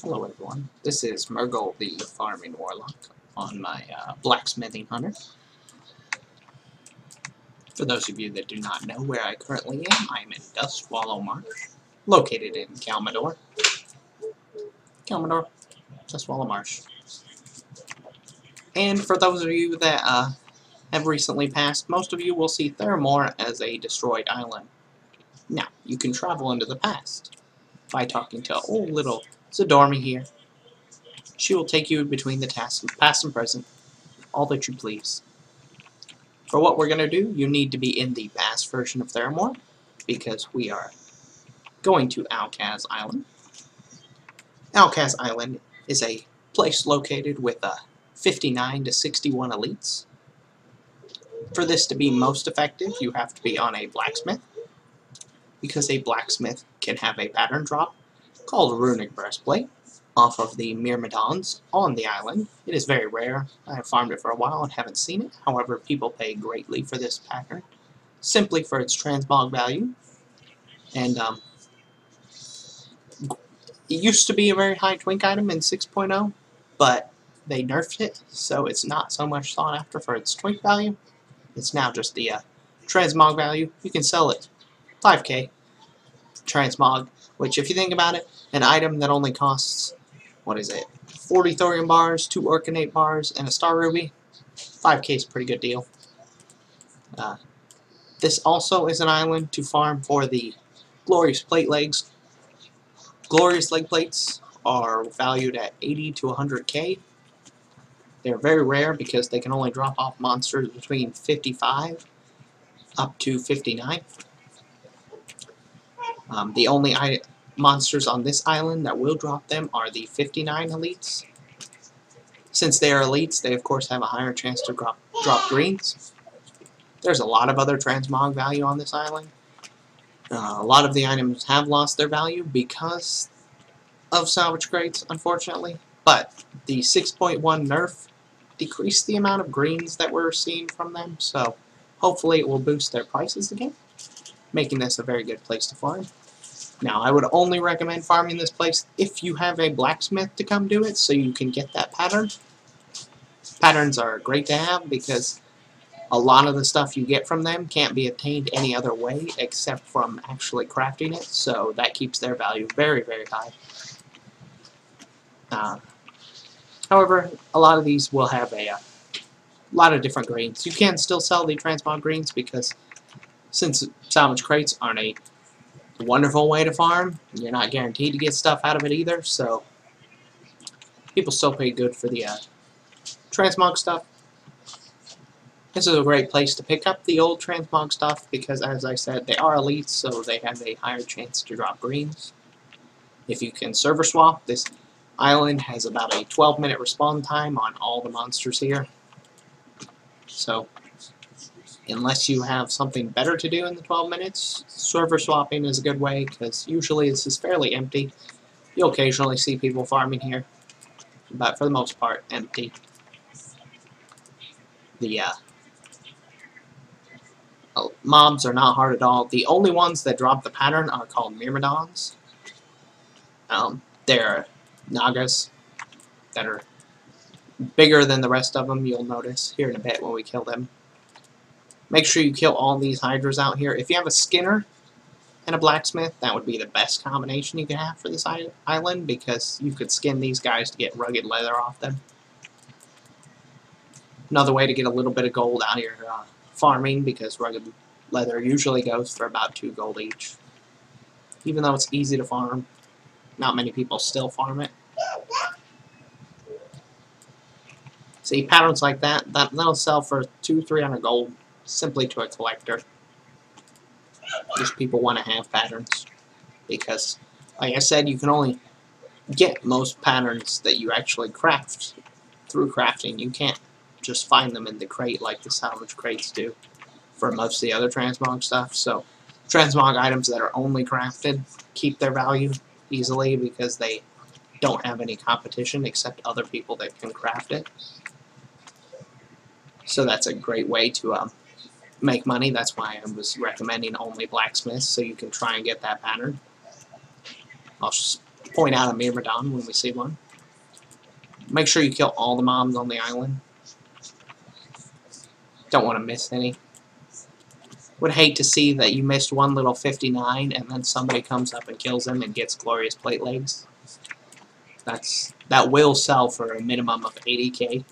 Hello everyone, this is Murgle the Farming Warlock on my Blacksmithing Hunter. For those of you that do not know where I currently am, I am in Dustwallow Marsh, located in Calmador, Dustwallow Marsh. And for those of you that have recently passed, most of you will see Theramore as a destroyed island. Now, you can travel into the past by talking to old little Zadormi here. She will take you between the past and present, all that you please. For what we're going to do, you need to be in the past version of Theramore, because we are going to Alcaz Island. Alcaz Island is a place located with 59 to 61 elites. For this to be most effective, you have to be on a blacksmith, because a blacksmith can have a pattern drop called Runic Breastplate off of the Myrmidons on the island. It is very rare. I have farmed it for a while and haven't seen it. However, people pay greatly for this pattern, simply for its transmog value. And it used to be a very high twink item in 6.0, but they nerfed it, so it's not so much sought after for its twink value. It's now just the transmog value. You can sell it 5k transmog, which, if you think about it, an item that only costs, 40 thorium bars, 2 orconate bars, and a star ruby, 5k is a pretty good deal. This also is an island to farm for the glorious plate legs. Glorious leg plates are valued at 80 to 100k. They're very rare because they can only drop off monsters between 55 up to 59. The only monsters on this island that will drop them are the 59 elites. Since they are elites, they of course have a higher chance to drop greens. There's a lot of other transmog value on this island. A lot of the items have lost their value because of salvage crates, unfortunately. But the 6.1 nerf decreased the amount of greens that we're seeing from them, so hopefully it will boost their prices again, making this a very good place to farm. Now, I would only recommend farming this place if you have a blacksmith to come do it, so you can get that pattern. Patterns are great to have because a lot of the stuff you get from them can't be obtained any other way except from actually crafting it, so that keeps their value very, very high. However, a lot of these will have a lot of different greens. You can still sell the transmog greens because since salvage crates aren't a wonderful way to farm, you're not guaranteed to get stuff out of it either, so people still pay good for the transmog stuff. This is a great place to pick up the old transmog stuff because, as I said, they are elites, so they have a higher chance to drop greens. If you can server swap, this island has about a 12-minute respawn time on all the monsters here. So, unless you have something better to do in the 12 minutes, server swapping is a good way, because usually this is fairly empty. You'll occasionally see people farming here, but for the most part, empty. The mobs are not hard at all. The only ones that drop the pattern are called Myrmidons. They're Nagas that are bigger than the rest of them, you'll notice here in a bit when we kill them. Make sure you kill all these hydras out here. If you have a skinner and a blacksmith, that would be the best combination you can have for this island, because you could skin these guys to get rugged leather off them. Another way to get a little bit of gold out of your farming, because rugged leather usually goes for about 2 gold each. Even though it's easy to farm, not many people still farm it. See, patterns like that'll sell for 200-300 gold simply to a collector. Just people want to have patterns, because, like I said, you can only get most patterns that you actually craft through crafting. You can't just find them in the crate like the salvage crates do for most of the other transmog stuff. So transmog items that are only crafted keep their value easily because they don't have any competition except other people that can craft it. So that's a great way to make money. That's why I was recommending only blacksmiths, so you can try and get that pattern. I'll point out a Myrmidon when we see one. Make sure you kill all the mobs on the island. Don't want to miss any. Would hate to see that you missed one little 59 and then somebody comes up and kills him and gets glorious plate legs. That will sell for a minimum of 80k.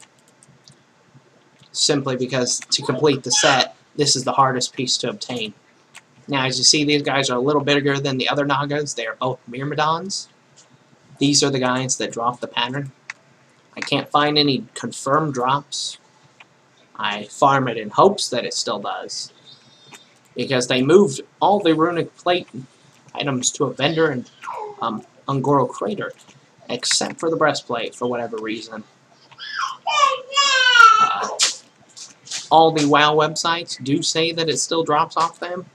Simply because to complete the set, this is the hardest piece to obtain. Now, as you see, these guys are a little bigger than the other Nagas. They are both Myrmidons. These are the guys that drop the pattern. I can't find any confirmed drops. I farm it in hopes that it still does. Because they moved all the runic plate items to a vendor in Ungoro Crater. Except for the breastplate, for whatever reason. All the WoW websites do say that it still drops off them.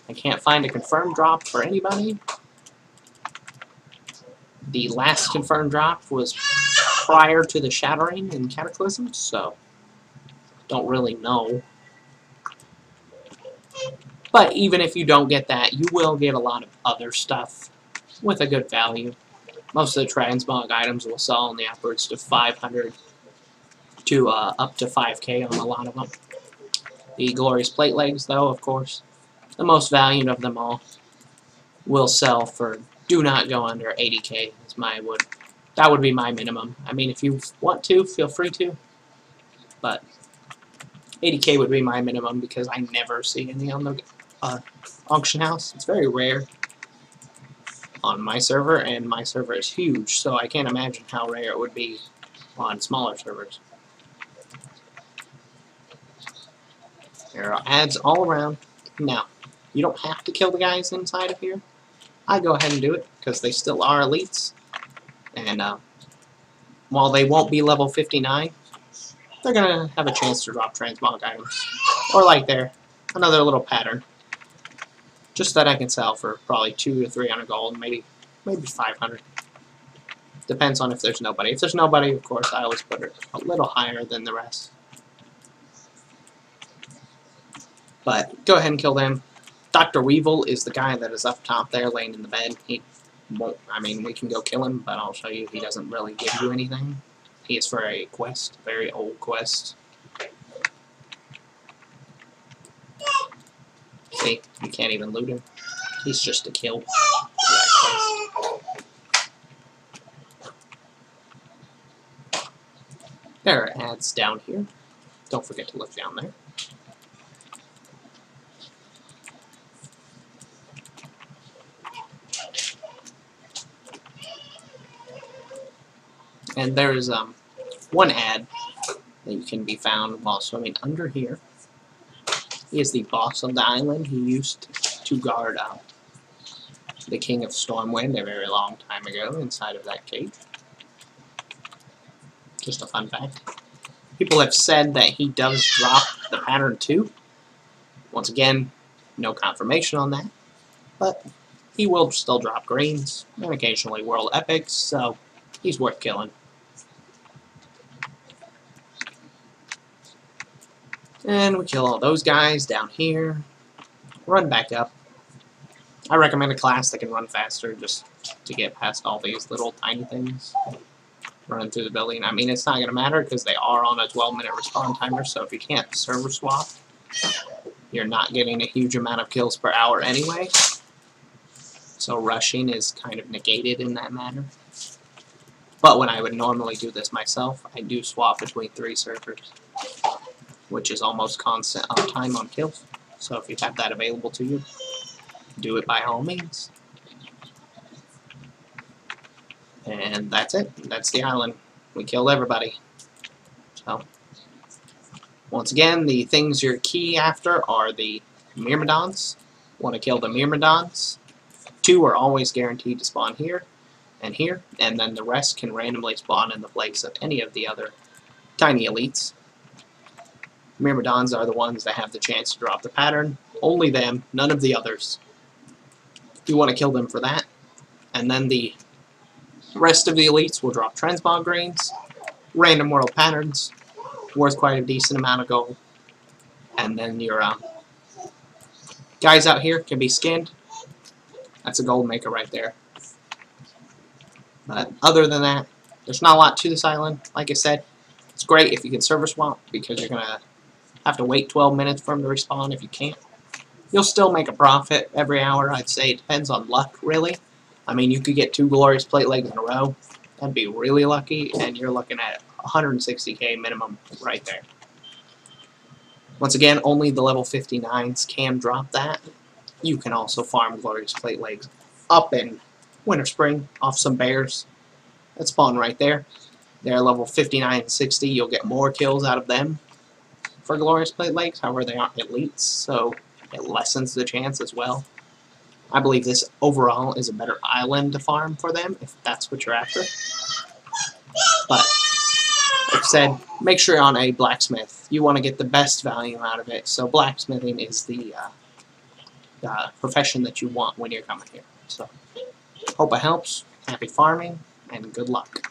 I can't find a confirmed drop for anybody. The last confirmed drop was prior to the Shattering in Cataclysm, so don't really know. But even if you don't get that, you will get a lot of other stuff with a good value. Most of the transmog items will sell in the upwards to 500 to up to 5k on a lot of them. The glorious plate legs, though, of course, the most valued of them all, will sell for do not go under 80k. That would be my minimum. I mean, if you want to, feel free to, but 80k would be my minimum because I never see any on the auction house. It's very rare on my server, and my server is huge, so I can't imagine how rare it would be on smaller servers. There are ads all around. Now, you don't have to kill the guys inside of here. I go ahead and do it, because they still are elites. And while they won't be level 59, they're going to have a chance to drop transmog items. Or like there, another little pattern. Just that I can sell for probably 200 to 300 gold, maybe 500. Depends on if there's nobody. If there's nobody, of course, I always put it a little higher than the rest. But go ahead and kill them. Dr. Weevil is the guy that is up top there laying in the bed. He won't, I mean, we can go kill him, but I'll show you he doesn't really give you anything. He is for a quest, a very old quest. See, you can't even loot him. He's just a kill. There are ads down here. Don't forget to look down there. And there's one ad that you can be found while swimming under here. He is the boss of the island. He used to guard the King of Stormwind a very long time ago inside of that cage. Just a fun fact. People have said that he does drop the pattern too. Once again, no confirmation on that. But he will still drop greens and occasionally world epics, so he's worth killing. And we kill all those guys down here. Run back up. I recommend a class that can run faster just to get past all these little tiny things. Running through the building. I mean, it's not going to matter because they are on a 12-minute respawn timer, so if you can't server swap, you're not getting a huge amount of kills per hour anyway. So rushing is kind of negated in that matter. But when I would normally do this myself, I do swap between 3 servers, which is almost constant uptime on kills. So if you have that available to you, do it by all means. And that's it. That's the island. We killed everybody. So, once again, the things you're key after are the Myrmidons. Want to kill the Myrmidons. 2 are always guaranteed to spawn here and here, and then the rest can randomly spawn in the place of any of the other tiny elites. Myrmidons are the ones that have the chance to drop the pattern. Only them, none of the others. You want to kill them for that. And then the rest of the elites will drop transmog greens, random world patterns, worth quite a decent amount of gold. And then your guys out here can be skinned. That's a gold maker right there. But other than that, there's not a lot to this island. Like I said, it's great if you can server swap, because you're going to have to wait 12 minutes for them to respawn if you can't. You'll still make a profit every hour, I'd say. It depends on luck, really. I mean, you could get 2 glorious plate legs in a row. That'd be really lucky, and you're looking at 160k minimum right there. Once again, only the level 59s can drop that. You can also farm glorious plate legs up in Winter Spring off some bears that spawn right there. They're level 59 and 60. You'll get more kills out of them for glorious plate legs. However, they aren't elites, so it lessens the chance as well. I believe this overall is a better island to farm for them, if that's what you're after. But, like I said, make sure you're on a blacksmith. You want to get the best value out of it, so blacksmithing is the profession that you want when you're coming here. So, hope it helps. Happy farming, and good luck.